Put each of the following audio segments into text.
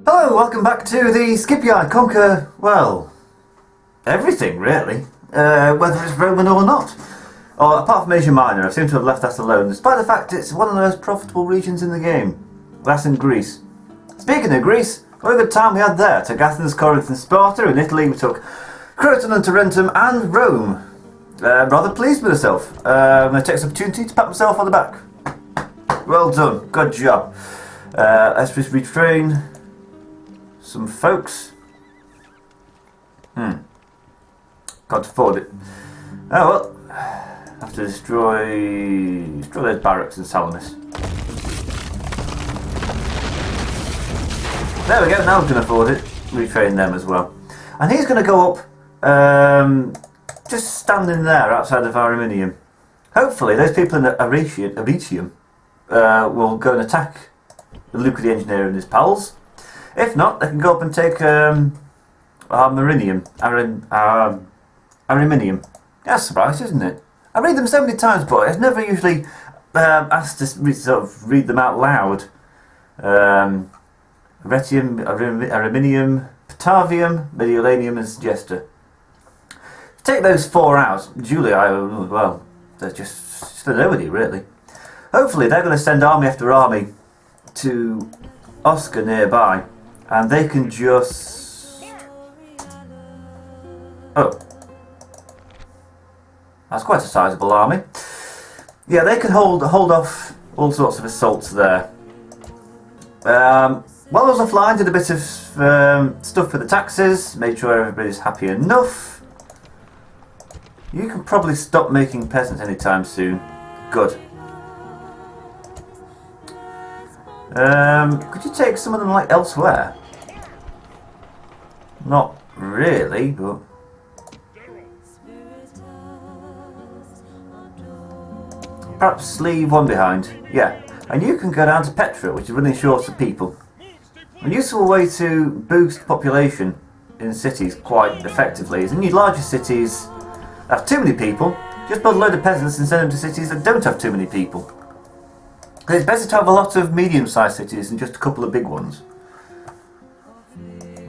Hello, welcome back to the Scipii. I conquer, well, everything really, whether it's Roman or not. Or apart from Asia Minor, I seem to have left that alone, despite the fact it's one of the most profitable regions in the game. That's in Greece. Speaking of Greece, what a good time we had there. Took Athens, Corinth and Sparta. In Italy we took Croton and Tarentum and Rome. Rather pleased with myself. I'm going to take this opportunity to pat myself on the back. Well done, good job. Let's just retrain some folks. Can't afford it. Oh well. Have to destroy those barracks in Salamis. There we go, now we can afford it. Retrain them as well. And he's going to go up, just standing there outside of Arminium. Hopefully those people in Arretium will go and attack the Luca the Engineer and his pals. If not, they can go up and take Arminium. Arminium. That's a surprise, isn't it? I read them so many times, but I've never usually asked to sort of read them out loud. Arretium, Arminium, Patavium, Mediolanium and Segesta. Take those four out. Julia, well, they're just for nobody, really. Hopefully they're going to send army after army to Oscar nearby, and they can just... Oh. That's quite a sizable army. Yeah, they can hold off all sorts of assaults there. While I was offline, did a bit of stuff for the taxes, made sure everybody's happy enough. You can probably stop making peasants anytime soon. Good. Could you take some of them like elsewhere? Not really, but... Perhaps leave one behind. Yeah. And you can go down to Petra, which is running short of people. A useful way to boost population in cities quite effectively is in your larger cities that have too many people, just build a load of peasants and send them to cities that don't have too many people. Because it's better to have a lot of medium-sized cities than just a couple of big ones.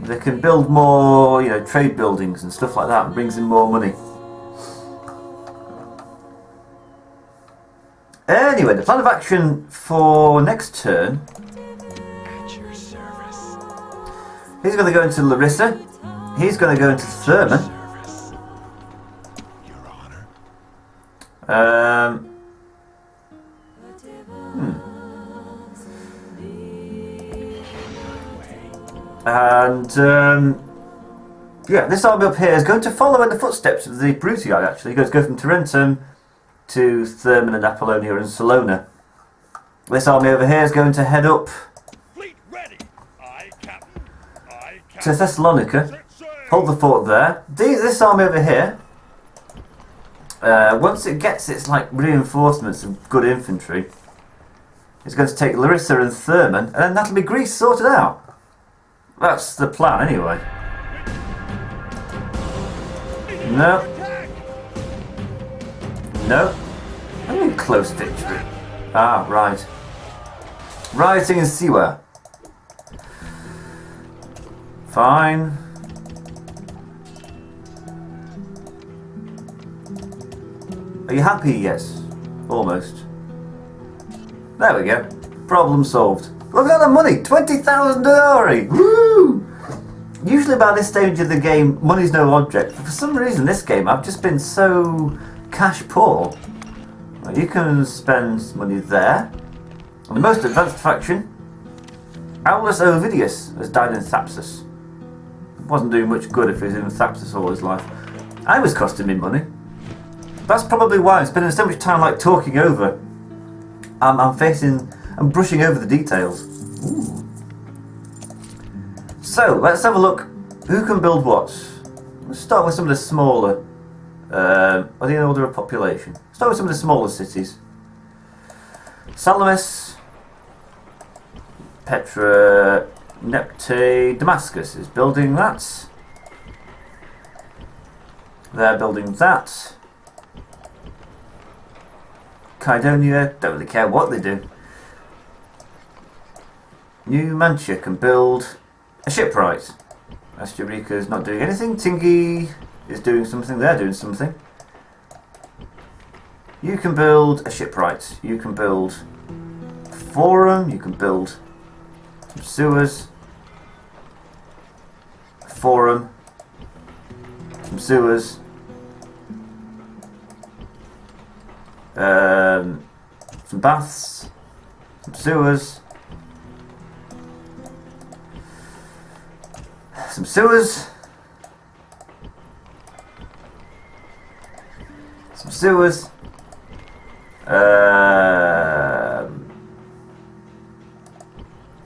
They can build more, trade buildings and stuff like that, and brings in more money. Anyway, the plan of action for next turn. At your service. He's going to go into Larissa. He's going to go into Thermon. Your honor. Yeah, this army up here is going to follow in the footsteps of the Brutii, actually. He's going to go from Tarentum to Thermon and Apollonia and Salona. This army over here is going to head up Fleet ready. Aye, Captain. Aye, to Captain. Thessalonica, hold the fort there. This army over here, once it gets its reinforcements of good infantry, is going to take Larissa and Thermon, and then that'll be Greece sorted out. That's the plan anyway. No. No. I'm in close victory. Ah, right. Rioting in Siwa. Fine. Are you happy? Yes. Almost. There we go. Problem solved. Look at the money! 20,000 denarii! Woo! Usually by this stage of the game, money's no object. But for some reason this game, I've just been so cash poor. Well, you can spend money there. On the most advanced faction, Aulus Ovidius has died in Thapsus. Wasn't doing much good if he was in Thapsus all his life. I was costing me money. That's probably why I'm spending so much time talking over. I'm brushing over the details. Ooh. So, let's have a look. Who can build what? Let's start with some of the smaller. Are they in order of population? Start with some of the smaller cities. Salamis, Petra, Nepte, Damascus is building that. They're building that. Kydonia, don't really care what they do. Numantia can build a shipwright. Asturika is not doing anything. Tingy is doing something. They're doing something. You can build a shipwright. You can build a forum. You can build some sewers. A forum. Some sewers. Some baths. Some sewers. Some sewers. Some sewers.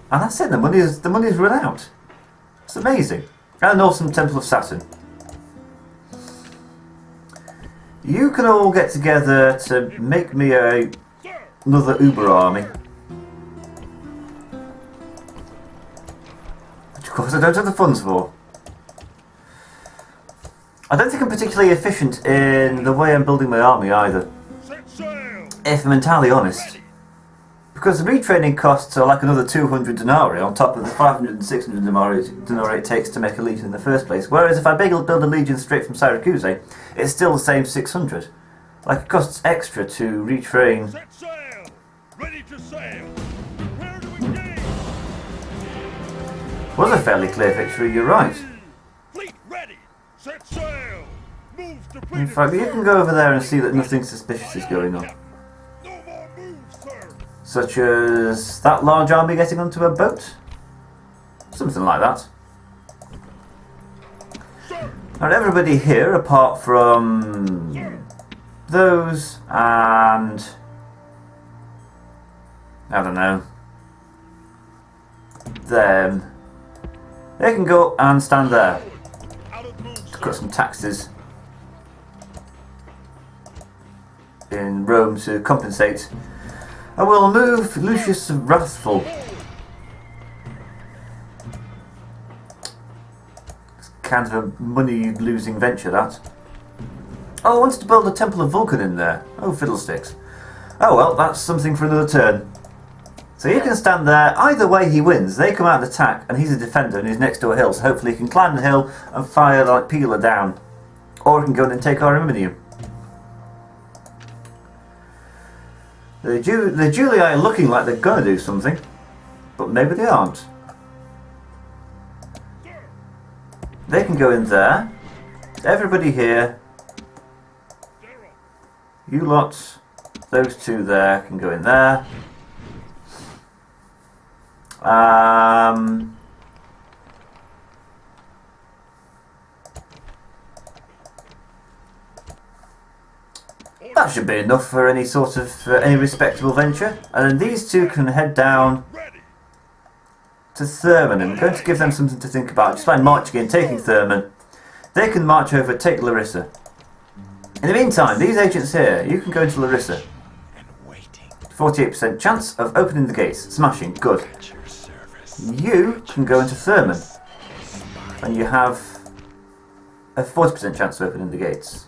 And that's it. The money's run out. It's amazing. And an awesome Temple of Saturn. You can all get together to make me another Uber army. Which of course I don't have the funds for. I don't think I'm particularly efficient in the way I'm building my army either. If I'm entirely honest. Because the retraining costs are like another 200 denarii on top of the 500 and 600 denarii it takes to make a legion in the first place. Whereas if I build a legion straight from Syracuse, it's still the same 600. Like it costs extra to retrain. Set sail! Ready to sail! Prepare to engage! Was a fairly clear victory, you're right. Fleet ready! Set sail! Move to In fact, you can go over there and see that nothing suspicious is going on. No more moves, sir! Such as that large army getting onto a boat? Something like that. Now everybody here, apart from those and I don't know, them, they can go and stand there to cut some taxes in Rome to compensate. I will move Lucius Wrathful. It's kind of a money-losing venture, that. Oh, I wanted to build a Temple of Vulcan in there. Oh, fiddlesticks. Oh well, that's something for another turn. So you can stand there. Either way he wins. They come out and attack, and he's a defender, and he's next to a hill, so hopefully he can climb the hill and fire like Peeler down. Or he can go in and take our aluminium. The Julii are looking like they're going to do something, but maybe they aren't. They can go in there. Everybody here. You lots, those two there can go in there. That should be enough for any sort of any respectable venture. And then these two can head down to Thurman. I'm going to give them something to think about. Just by marching in, taking Thurman, they can march over, take Larissa. In the meantime, these agents here, you can go into Larissa. 48% chance of opening the gates. Smashing, good. You can go into Thurman. And you have a 40% chance of opening the gates.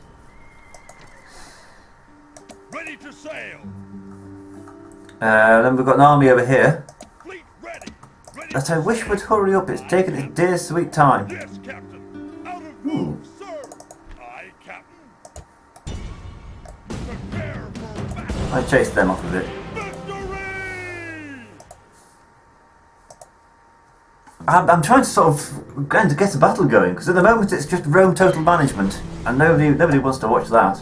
Ready to sail! Then we've got an army over here Fleet ready! Ready that I wish would hurry up. It's taking its dear sweet time. Yes, Captain! Out of move, sir! Aye, Captain! Prepare for battle! I chased them off of it. Victory! I'm trying to sort of get a battle going, because at the moment it's just Rome total management, and nobody wants to watch that.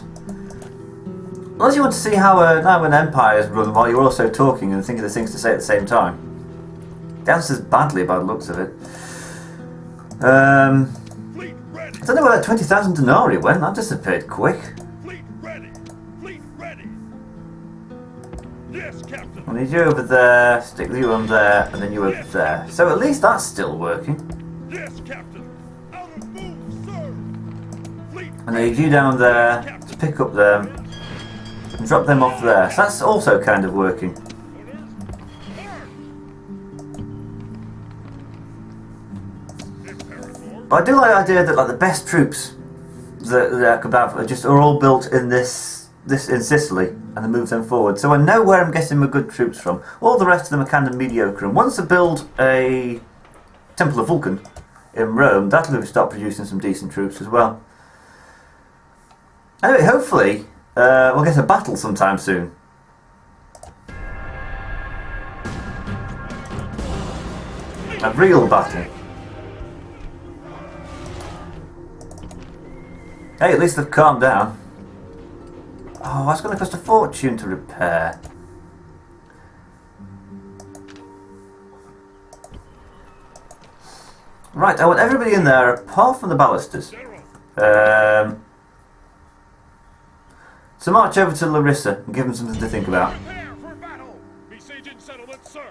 Unless you want to see how an empire is run while you're also talking and thinking of things to say at the same time. The answer's badly by the looks of it. I don't know where that 20,000 denarii went. That disappeared quick. Fleet ready! Fleet ready! Yes, Captain! I need you over there, stick you on there, and then you over there. So at least that's still working. Yes, Captain! Out of move, sir! Fleet And I need you down there to pick up them and drop them off there. So that's also kind of working. But I do like the idea that like the best troops that come out are all built in this in Sicily, and I move them forward. So I know where I'm getting my good troops from. All the rest of them are kind of mediocre. And once I build a Temple of Vulcan in Rome, that'll start producing some decent troops as well. Anyway, hopefully we'll get a battle sometime soon. A real battle. Hey, at least they've calmed down. Oh, that's going to cost a fortune to repair. Right, I want everybody in there apart from the ballistas. So march over to Larissa and give them something to think about. Prepare for battle. Besieging settlements, sir.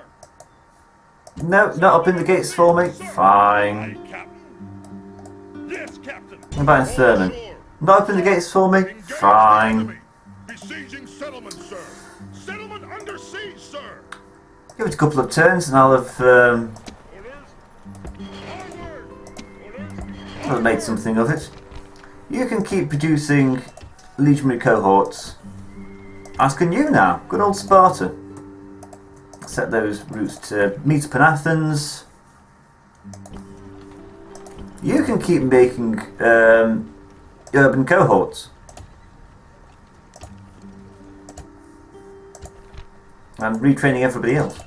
No, not up in the gates for me. Fine. Aye, Captain. Yes, Captain. What about Thurman? Ashore. Not up in the gates for me. Engage the Fine. enemy. Besieging settlements, sir. Settlement under siege, sir. Give it a couple of turns and I'll have Orders. Onward. Orders. I'll have made something of it. You can keep producing legionary cohorts. As can you now. Good old Sparta. Set those routes to meet up in Athens. You can keep making urban cohorts. And retraining everybody else.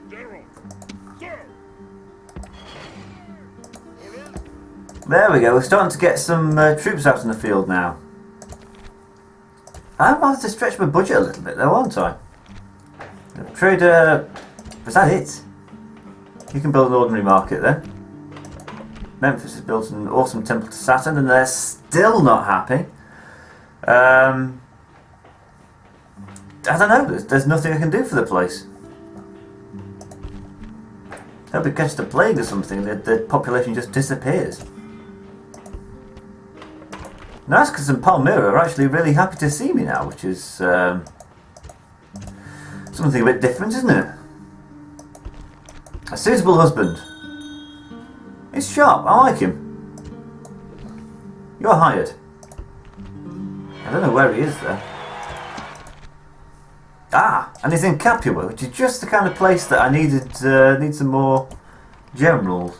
General. Sir. Orders. There we go, we're starting to get some troops out in the field now. I wanted to stretch my budget a little bit though, aren't I? Trader... Was that it? You can build an ordinary market then. Memphis has built an awesome temple to Saturn and they're still not happy. I don't know, there's nothing I can do for the place. Hope it catches the plague or something, the population just disappears. Nascus and Palmyra are actually really happy to see me now, which is something a bit different, isn't it? A suitable husband. He's sharp, I like him. You're hired. I don't know where he is though. Ah, and he's in Capua, which is just the kind of place that I needed. Need some more generals.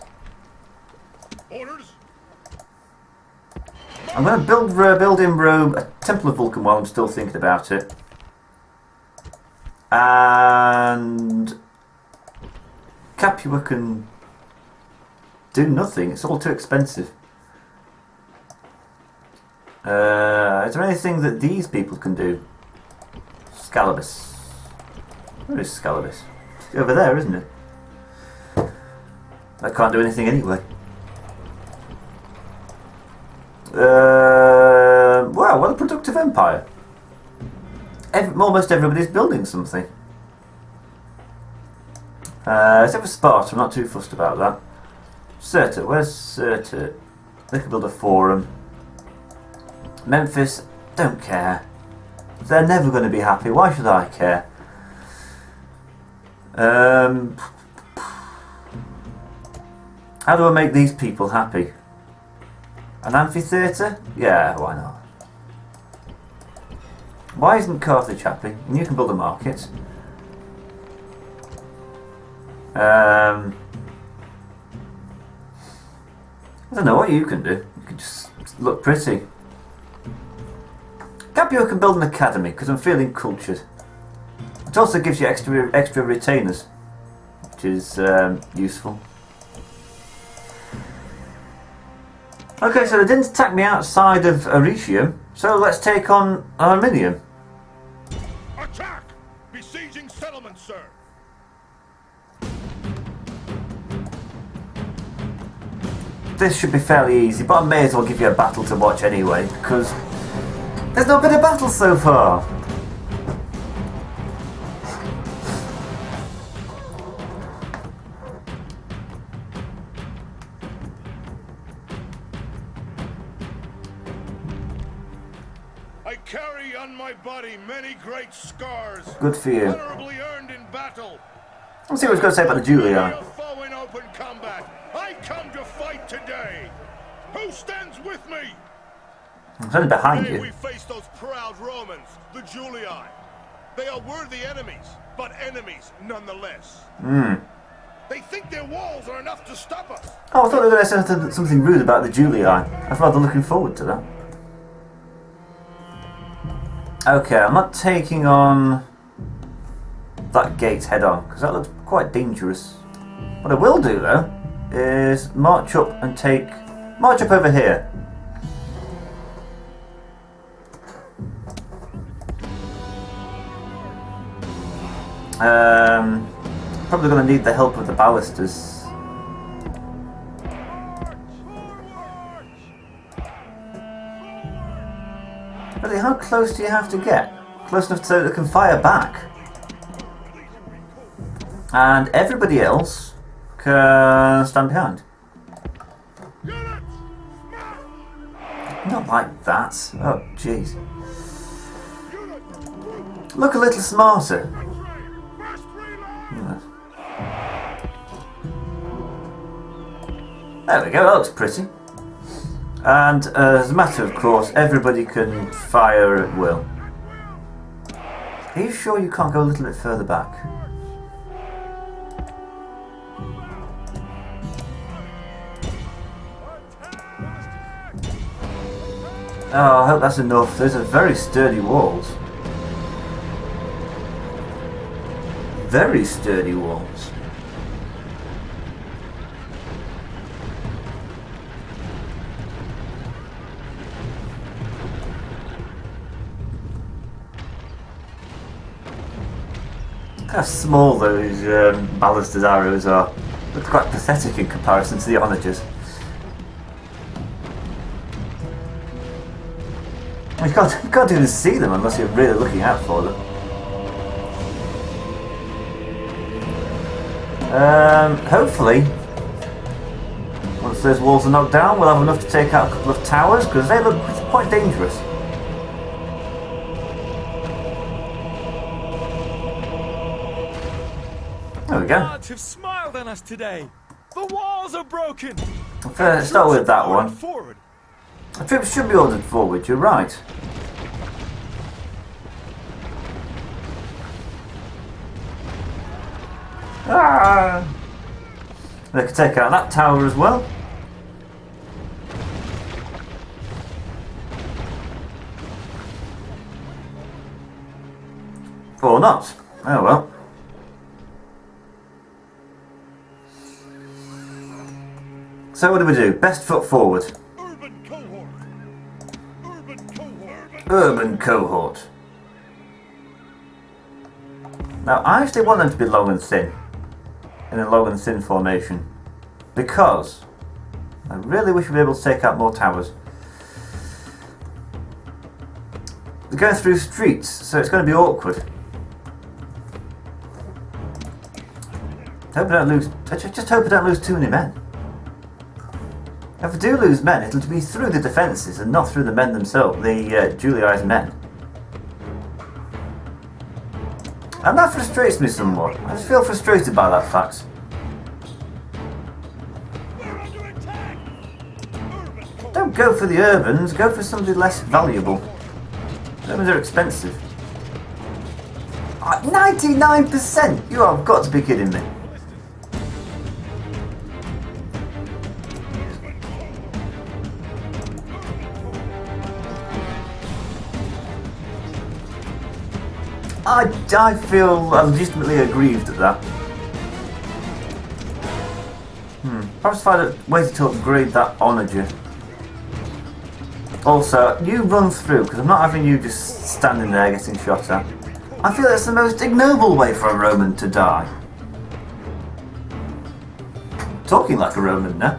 Orders. I'm going to build in Rome a Temple of Vulcan while I'm still thinking about it. And Capua can do nothing. It's all too expensive. Is there anything that these people can do? Scalabus. Where is Scalabus? It's over there, isn't it? I can't do anything anyway. Wow, what a productive empire. Almost everybody's building something. Except for Sparta, I'm not too fussed about that. Sirte, where's Sirte? They could build a forum. Memphis, don't care. They're never going to be happy, why should I care? How do I make these people happy? An amphitheatre? Yeah, why not? Why isn't Carthage happy? And you can build a market. I don't know what you can do. You can just look pretty. Capua can build an academy because I'm feeling cultured. It also gives you extra retainers, which is useful. Okay, so they didn't attack me outside of Arretium, so let's take on Arminium. Attack! Besieging settlements, sir. This should be fairly easy, but I may as well give you a battle to watch anyway, because there's not been a battle so far. I carry on my body many great scars. Good for you. Honorably earned in battle. Let's see what he's going to say about the Julii. A foe in open combat. I come to fight today. Who stands with me? I'm only behind Today you. we face those proud Romans, the Julii. They are worthy enemies, but enemies nonetheless. their walls are enough to stop us. Oh, I thought they were going to say something rude about the Julii. I was rather looking forward to that. Okay, I'm not taking on that gate head on, because that looks quite dangerous. What I will do, though, is march up and march up over here. Probably going to need the help of the ballistas. Really, how close do you have to get? Close enough so they can fire back. And everybody else can stand behind. Not like that. Oh, jeez. Look a little smarter. There we go, that looks pretty. And as a matter of course, everybody can fire at will. Are you sure you can't go a little bit further back? Oh, I hope that's enough. Those are very sturdy walls. Very sturdy walls. Look how small those ballistas arrows are. Look quite pathetic in comparison to the onagers. You can't even see them unless you're really looking out for them. Hopefully, once those walls are knocked down, we'll have enough to take out a couple of towers, because they look quite dangerous. There we go. Gods have smiled on us today. The walls are broken. Let's start with that one. Forward. The troops should be ordered forward, you're right. Ah! They can take out that tower as well. Or not. Oh well. So what do we do? Best foot forward. Urban cohort. Urban cohort. Urban cohort. Now I actually want them to be long and thin. In a long and thin formation. Because I really wish we'd be able to take out more towers. They're going through streets, so it's going to be awkward. Hope I don't lose. Just hope I don't lose too many men. If I do lose men, it'll be through the defences and not through the men themselves, the Julii's men. And that frustrates me somewhat. I just feel frustrated by that fact. Don't go for the urbans, go for somebody less valuable. Urbans are expensive. 99%! You have got to be kidding me. I feel legitimately aggrieved at that. Perhaps find a way to upgrade that onager. Also, you run through, because I'm not having you just standing there getting shot at. I feel that's the most ignoble way for a Roman to die. Talking like a Roman now.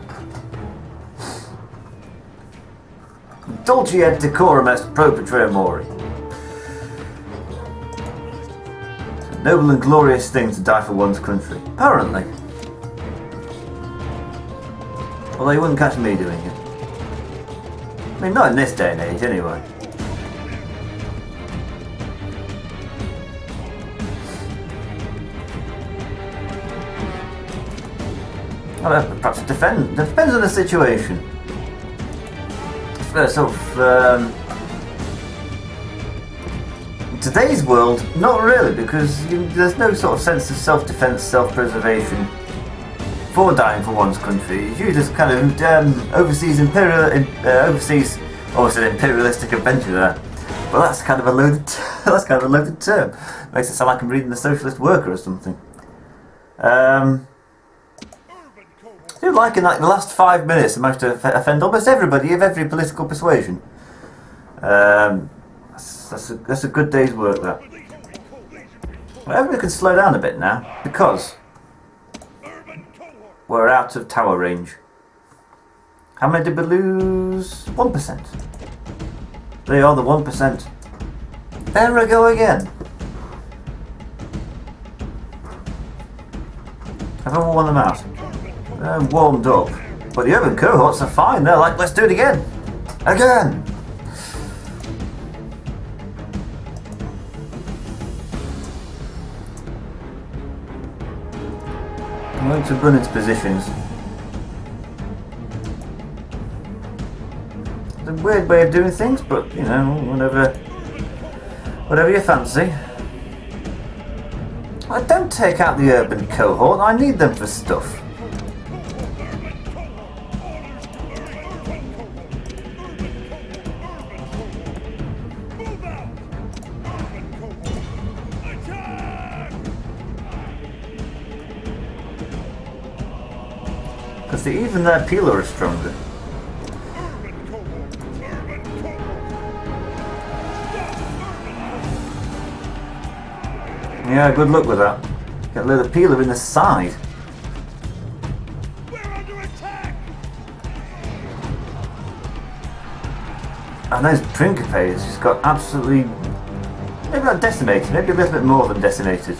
Dulci et decorum est propria mori. Noble and glorious thing to die for one's country. Apparently. Although you wouldn't catch me doing it. I mean, not in this day and age, anyway. Well, perhaps it depends on the situation. Sort of, in today's world, not really, because there's no sort of sense of self-defense, self-preservation. for dying for one's country is usually just kind of overseas almost an imperialistic adventure there. But that's kind of a loaded term. Makes it sound like I'm reading The Socialist Worker or something. I do like in like the last 5 minutes I managed to offend almost everybody of every political persuasion. That's a good day's work, that. Well, everybody can slow down a bit now, because we're out of tower range. How many did we lose? 1%. They are the 1%. There we go again. Have I worn them out? They're warmed up. But the urban cohorts are fine. They're like, let's do it again. Again. I'm going to run into positions. It's a weird way of doing things, but you know, whatever you fancy. I don't take out the urban cohort, I need them for stuff. Because even their peeler is stronger. Yeah, good luck with that. Get a little peeler in the side. We're under attack! And those Principes just got absolutely, maybe not decimated, maybe a little bit more than decimated.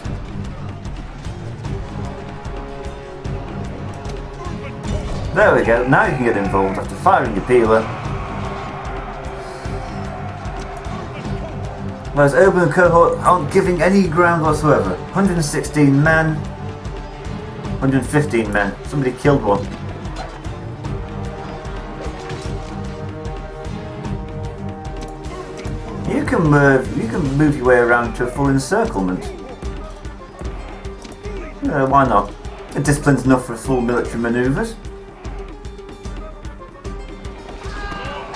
There we go, now you can get involved after firing your peeler. Whereas urban cohort aren't giving any ground whatsoever. 116 men, 115 men. Somebody killed one. You can move your way around to a full encirclement. Why not? The discipline's enough for full military manoeuvres.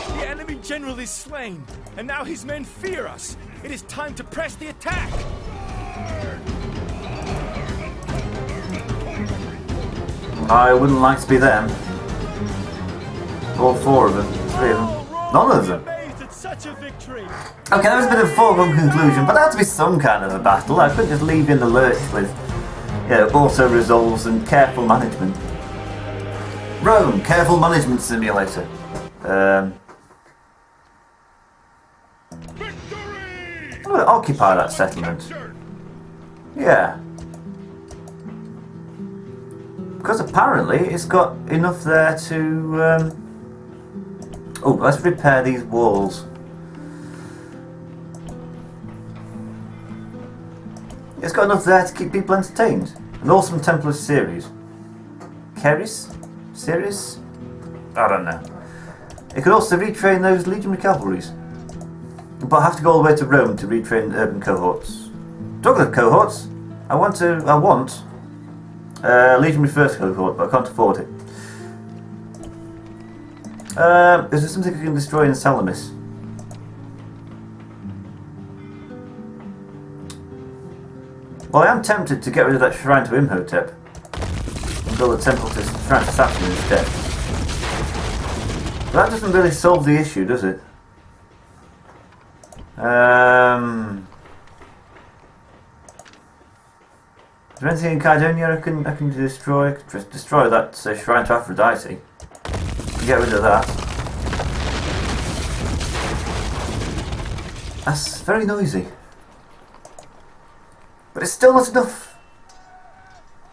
The enemy general is slain, and now his men fear us. It is time to press the attack! I wouldn't like to be them. All 4 of them, 3 of them, none of them. Such a victory. Okay, that was a bit of a foregone conclusion, but there had to be some kind of a battle. I couldn't just leave you in the lurch with, you know, auto resolves and careful management. Rome, careful management simulator. I'm going to occupy that settlement. Yeah. Because apparently it's got enough there to... Oh, let's repair these walls. It's got enough there to keep people entertained. An awesome Templar series. Keris? Series? I don't know. It could also retrain those legionary cavalries. But I have to go all the way to Rome to retrain urban cohorts. Talking of cohorts, I want legionary first cohort, but I can't afford it. Is there something I can destroy in Salamis? Well, I am tempted to get rid of that shrine to Imhotep and build a temple to shrine to Saturn instead. But that doesn't really solve the issue, does it? Is there anything in Kydonia I can destroy? Just destroy that shrine to Aphrodite. Get rid of that. That's very noisy. But it's still not enough.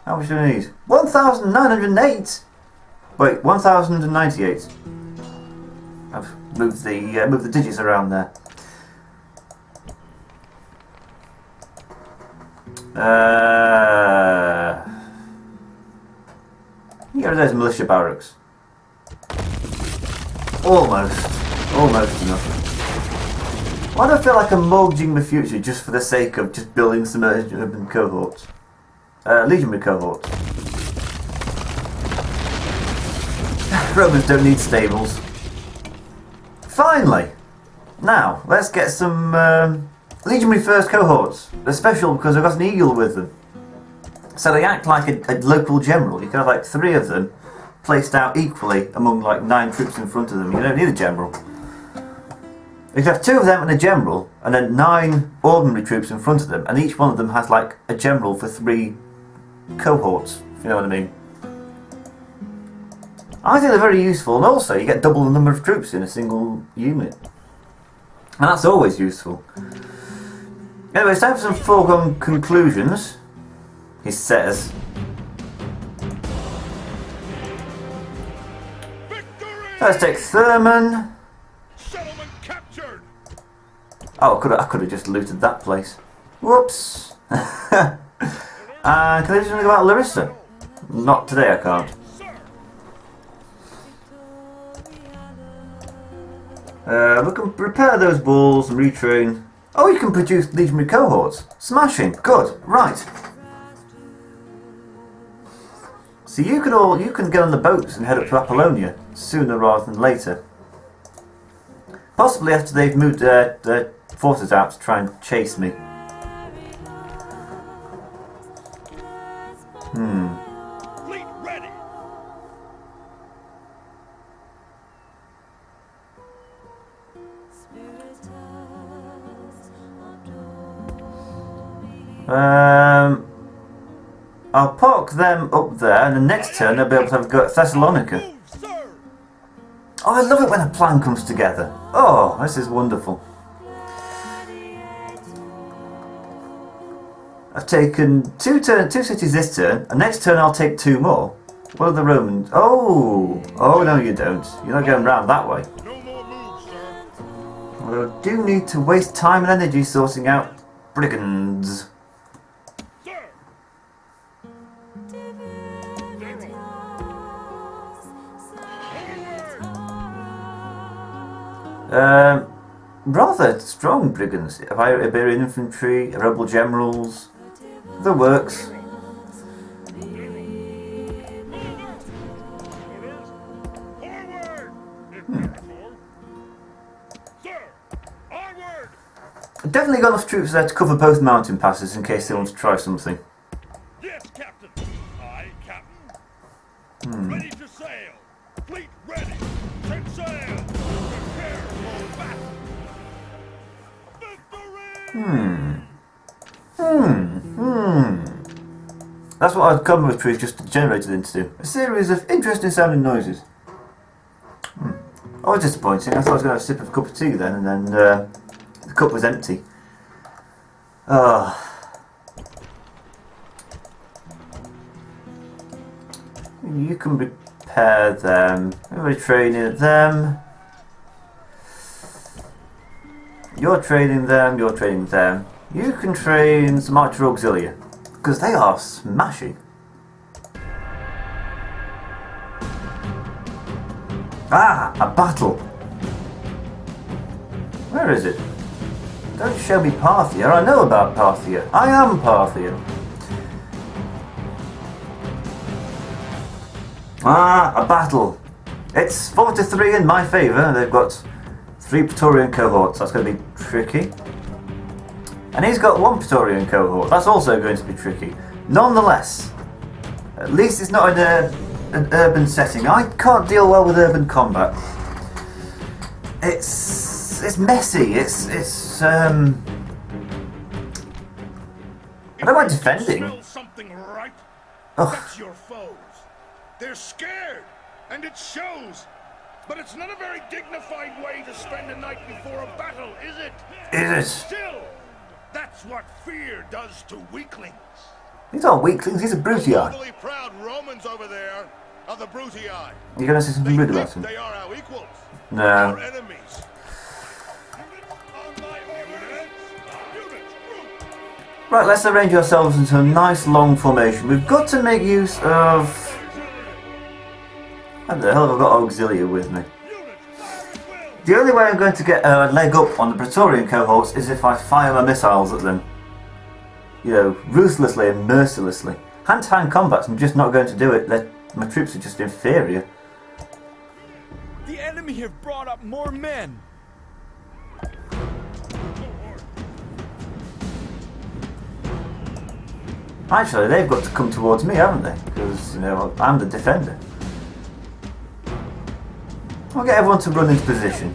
How much do I need? 1,908! Wait, 1,098. I've moved the digits around there. Get rid of those militia barracks. Almost enough. Why do I feel like I'm mortgaging the future just for the sake of just building some urban cohorts? Legionary cohorts. Romans don't need stables. Finally! Now, let's get some Legionary First cohorts. They're special because they've got an eagle with them. So they act like a local general. You can have like 3 of them placed out equally among like 9 troops in front of them. You don't need a general. You can have 2 of them and a general, and then 9 ordinary troops in front of them, and each one of them has like a general for 3 cohorts, if you know what I mean. I think they're very useful, and also you get double the number of troops in a single unit. And that's always useful. Anyway, it's time for some foregone conclusions, he says. Let's take Thurman. Settlement captured. Oh, I could have just looted that place. Whoops. Can I do something about Larissa? Not today, I can't. We can repair those balls and retrain. Oh, you can produce legionary cohorts. Smashing. Good. Right. So you can get on the boats and head up to Apollonia sooner rather than later. Possibly after they've moved their forces out to try and chase me. Fleet ready. I'll park them up there, and the next turn I'll be able to have a go at Thessalonica. Move, sir. Oh, I love it when a plan comes together. Oh, this is wonderful. I've taken 2 cities this turn, and next turn I'll take 2 more. What are the Romans? Oh no, you don't. You're not going round that way. No more moves, sir. Although I do need to waste time and energy sorting out brigands. Sir. Rather strong brigands. Iberian infantry, rebel generals. The works. Definitely got enough troops there to cover both mountain passes in case they want to try something. Yes, Captain. Aye, Captain. Ready to sail. Fleet ready. Set sail. Prepare for battle. Victory! That's what our commentary is just generated into. A series of interesting sounding noises. Oh, disappointing. I thought I was going to have a sip of a cup of tea then, and then the cup was empty. You can repair them. Everybody training them. You're training them, you're training them. You can train some Archer Auxilia, because they are smashing. Ah, a battle. Where is it? Don't show me Parthia. I know about Parthia. I am Parthia. Ah, a battle. It's 4-3 in my favour. They've got 3 Praetorian cohorts. That's going to be tricky. And he's got 1 Praetorian cohort. That's also going to be tricky. Nonetheless, at least it's not in an urban setting. I can't deal well with urban combat. It's messy. It's I don't mind defending. Smell something, right? Ugh. That's your foes. They're scared, and it shows. But it's not a very dignified way to spend a night before a battle, is it? Is it? Still, that's what fear does to weaklings. These aren't weaklings, these are Brutii. Totally proud Romans over there are the Brutii. You're going to say something They rude think about them? they are our equals. No. Our enemies. On my orders. Units, group. Right, let's arrange ourselves into a nice long formation. We've got to make use of... How the hell have I got Auxilia with me? The only way I'm going to get a leg up on the Praetorian cohorts is if I fire my missiles at them. You know, ruthlessly and mercilessly. Hand-to-hand combats, I'm just not going to do it. My troops are just inferior. enemy have brought up more men. Actually, they've got to come towards me, haven't they? Because, you know, I'm the defender. I'll get everyone to run into position.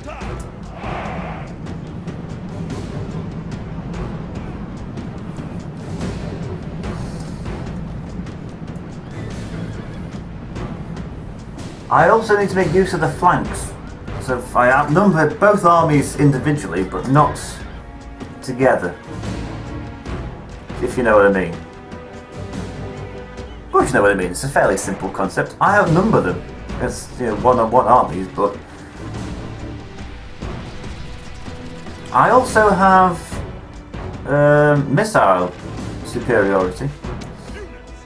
I also need to make use of the flanks. So if I outnumber both armies individually, but not together. If you know what I mean. Of course you know what I mean, it's a fairly simple concept. I outnumber them as, you know, one-on-one armies, but I also have missile superiority.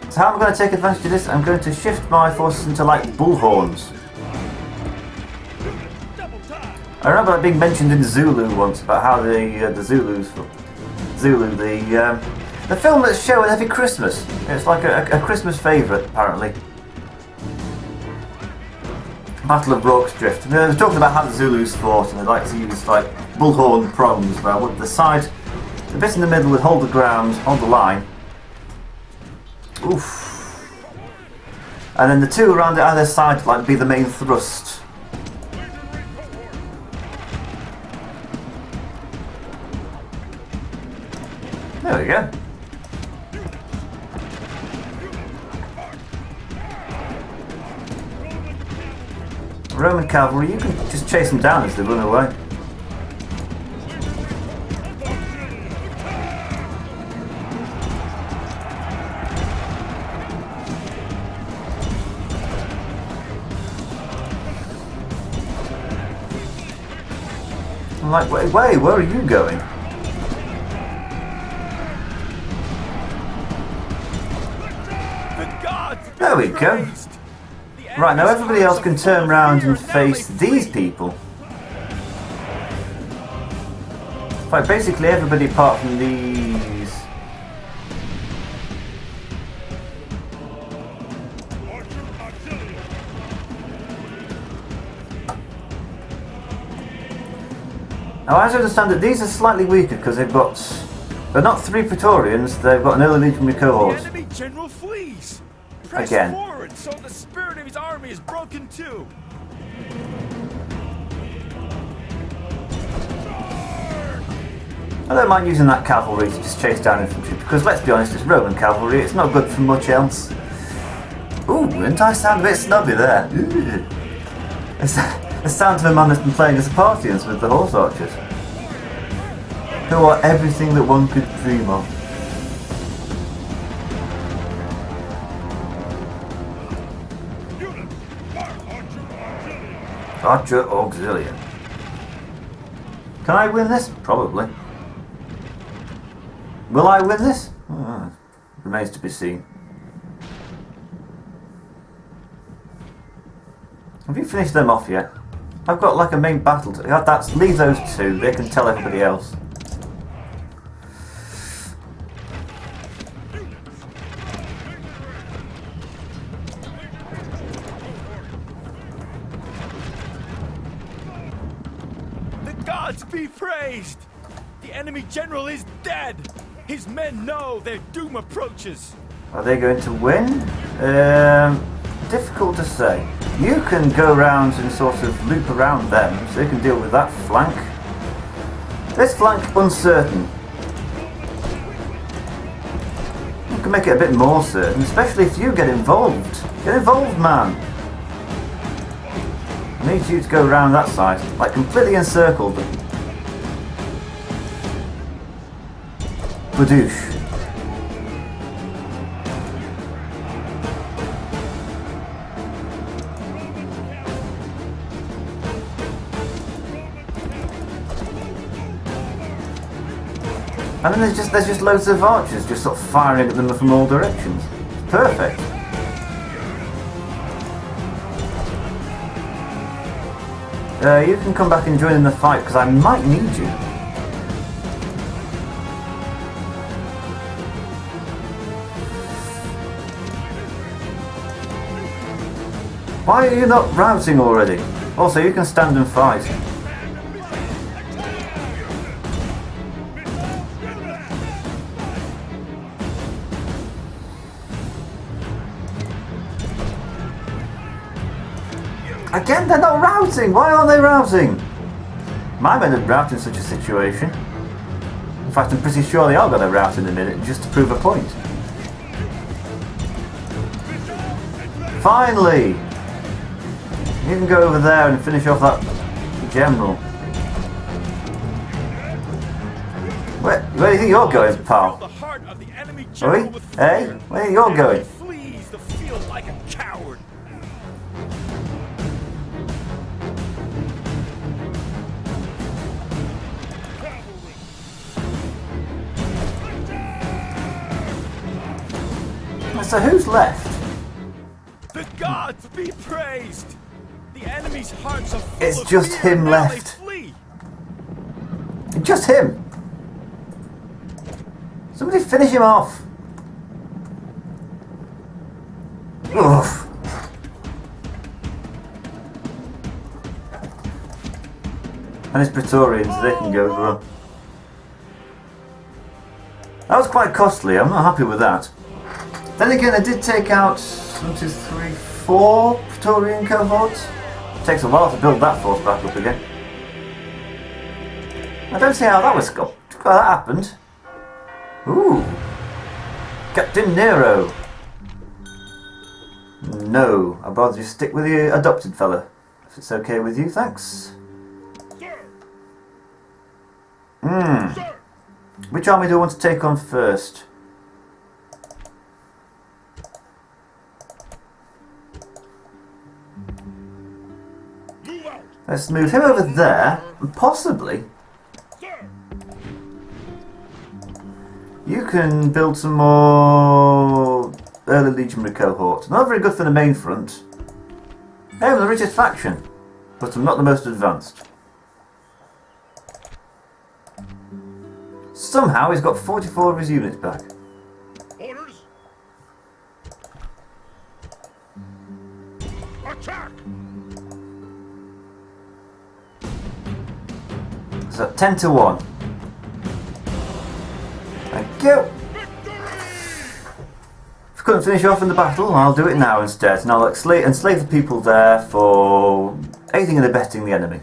So how am I going to take advantage of this? I'm going to shift my forces into like bullhorns. I remember that being mentioned in Zulu once about how the Zulus, the film that's shown every Christmas. It's like a Christmas favourite, apparently. Battle of Rorke's Drift. They were talking about how the Zulus fought, and they like to use like bullhorn prongs, where the side, the bit in the middle would hold the ground, hold the line. Oof. And then the two around the either side like be the main thrust. There we go. Roman cavalry, you can just chase them down as they run away. I'm like, wait, where are you going? There we go. Right, now everybody else can turn around and face these people. In fact, basically everybody apart from these. Now, as I understand it, these are slightly weaker because they've got... They're not 3 Praetorians, they've got an early legionary cohort. The enemy general flees. Press Again. forward so the spirit of his army is broken too. I don't mind using that cavalry to just chase down infantry because, let's be honest, it's Roman cavalry, it's not good for much else. Ooh, didn't I sound a bit snobby there? Ooh. It's the sound of a man that's been playing as a Parthians with the horse archers, who are everything that one could dream of. Archer Auxilium. Can I win this? Probably. Will I win this? Oh, remains to be seen. Have you finished them off yet? I've got like a main battle to... That's, leave those two, they can tell everybody else. Gods be praised! The enemy general is dead! His men know their doom approaches! Are they going to win? Difficult to say. You can go around and sort of loop around them, so they can deal with that flank. This flank, uncertain. You can make it a bit more certain, especially if you get involved. Get involved, man! I need you to go around that side, like completely encircle them. Badoosh. And then there's just loads of archers just sort of firing at them from all directions. It's perfect. You can come back and join in the fight because I might need you. Why are you not routing already? Also, you can stand and fight. Again, they're not routing! Why aren't they routing? My men would rout in such a situation. In fact, I'm pretty sure they are going to rout in a minute, just to prove a point. Finally! You can go over there and finish off that general. Where do you think you're going, pal? Oi? Hey? Where are you going? Flees the field like a coward. So who's left? The gods be praised! The enemy's hearts are full It's of just fear, him now left. they flee. Just him! Somebody finish him off! Ugh. And his Praetorians, they can go as well. That was quite costly, I'm not happy with that. Then again, I did take out 1, 2, 3, 4 Praetorian cohorts. It takes a while to build that force back up again. I don't see how that was how that happened. Ooh. Captain Nero. No, I'd rather just stick with the adopted fella. If it's okay with you, thanks. Sir. Which army do I want to take on first? Move out. Let's move him over there, and possibly Sir. you can build some more early legionary cohorts. Not very good for the main front. Hey, I'm the richest faction, but I'm not the most advanced. Somehow he's got 44 of his units back. Orders. Attack. So 10 to 1. Thank you. If I couldn't finish off in the battle, I'll do it now instead, and I'll enslave the people there for aiding and abetting the enemy.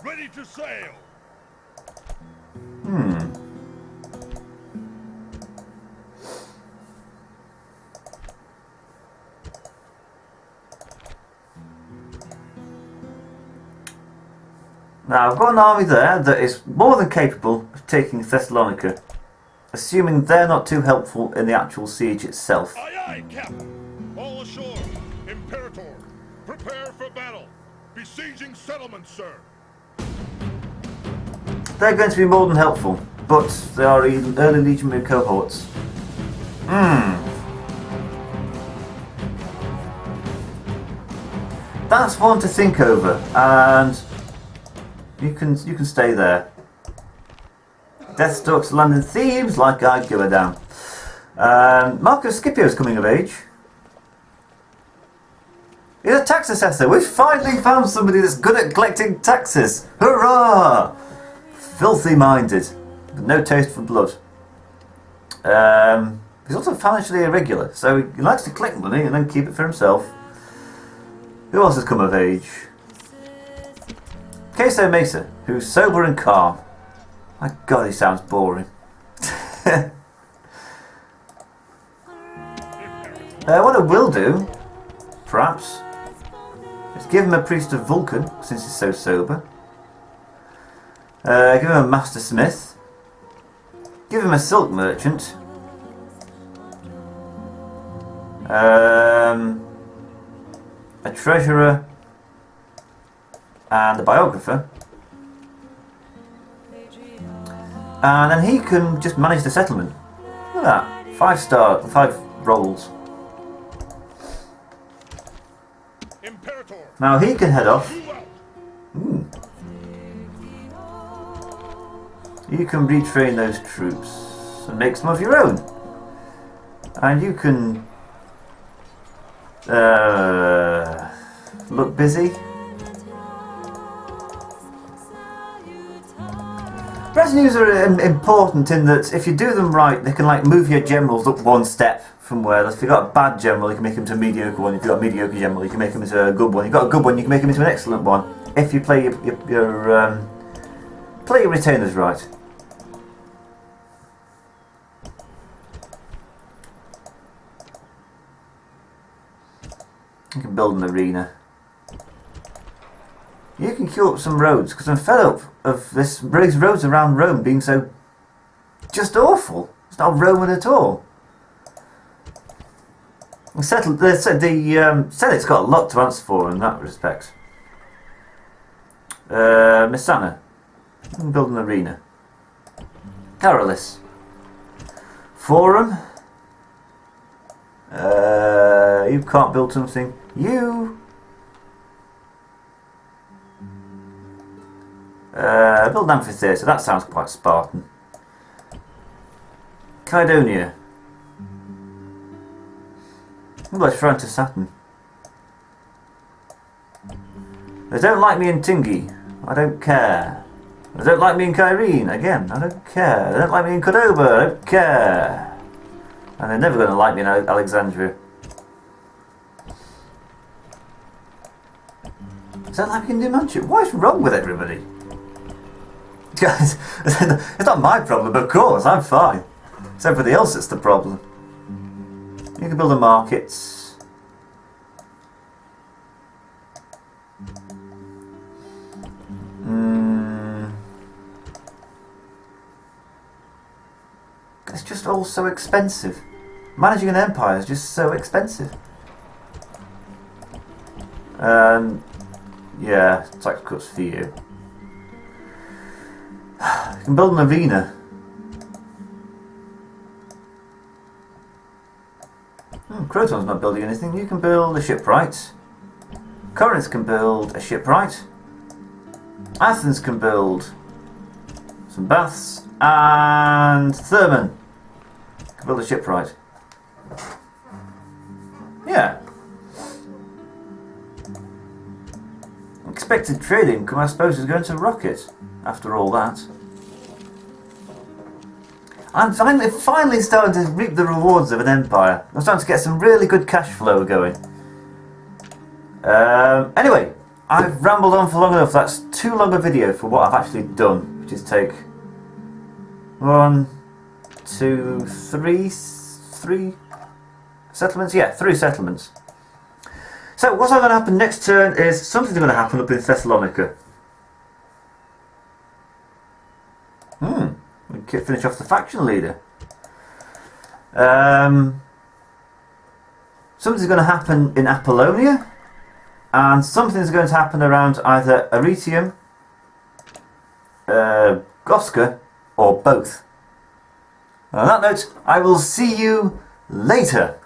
Ready to sail. Now, I've got an army there that is more than capable of taking Thessalonica, assuming they're not too helpful in the actual siege itself. Aye, aye, Captain. All ashore. Imperator. Prepare for battle. Besieging settlements, sir. They're going to be more than helpful, but they are early legionary cohorts. That's one to think over, and you can stay there. Deathstalks land in Thebes like I'd give a damn. Marcus Scipio is coming of age. He's a tax assessor. We've finally found somebody that's good at collecting taxes. Hurrah! Filthy minded, with no taste for blood. He's also financially irregular, so he likes to collect money and then keep it for himself. Who else has come of age? Queso Mesa, who's sober and calm. My God, he sounds boring. What I will do, perhaps, is give him a priest of Vulcan, since he's so sober. Give him a master smith. Give him a silk merchant. A treasurer. And a biographer. And then he can just manage the settlement. Look at that. 5 roles. Imperator. Now he can head off. Move out. You can retrain those troops and make some of your own. And you can look busy. retinues are important in that if you do them right, they can like move your generals up one step from where. If you've got a bad general, you can make him into a mediocre one. If you've got a mediocre general, you can make him into a good one. If you've got a good one, you can make him into an excellent one. If you play your retainers right. You can build an arena. You can queue up some roads, because I'm fed up of these roads around Rome being so just awful. It's not Roman at all. The Senate's got a lot to answer for in that respect. Messana. You can build an arena. Carolis. Forum. You can't build something. You. Build an amphitheatre. That sounds quite Spartan. Kydonia. Well, shrine to Saturn. They don't like me in Tingi. I don't care. They don't like me in Kyrene. Again, I don't care. They don't like me in Cordoba. I don't care. And they're never going to like me in Alexandria. Is that like in Numantia? What is wrong with everybody? Guys, it's not my problem, of course. I'm fine. It's everybody else that's the problem. You can build a market. It's just all so expensive. Managing an empire is just so expensive. Yeah, tax cuts for you. You can build an arena. Croton's not building anything. You can build a shipwright. Corinth can build a shipwright. Athens can build some baths. And Thurman can build a shipwright. Yeah. Expected trade income, I suppose, is going to rocket after all that. I'm finally starting to reap the rewards of an empire. I'm starting to get some really good cash flow going. Anyway, I've rambled on for long enough. That's too long a video for what I've actually done, which is take 1, 2, 3 settlements? Yeah, 3 settlements. So what's going to happen next turn is something's going to happen up in Thessalonica. We can finish off the faction leader. Something's going to happen in Apollonia, and something's going to happen around either Arretium, Gosca, or both. On that note, I will see you later.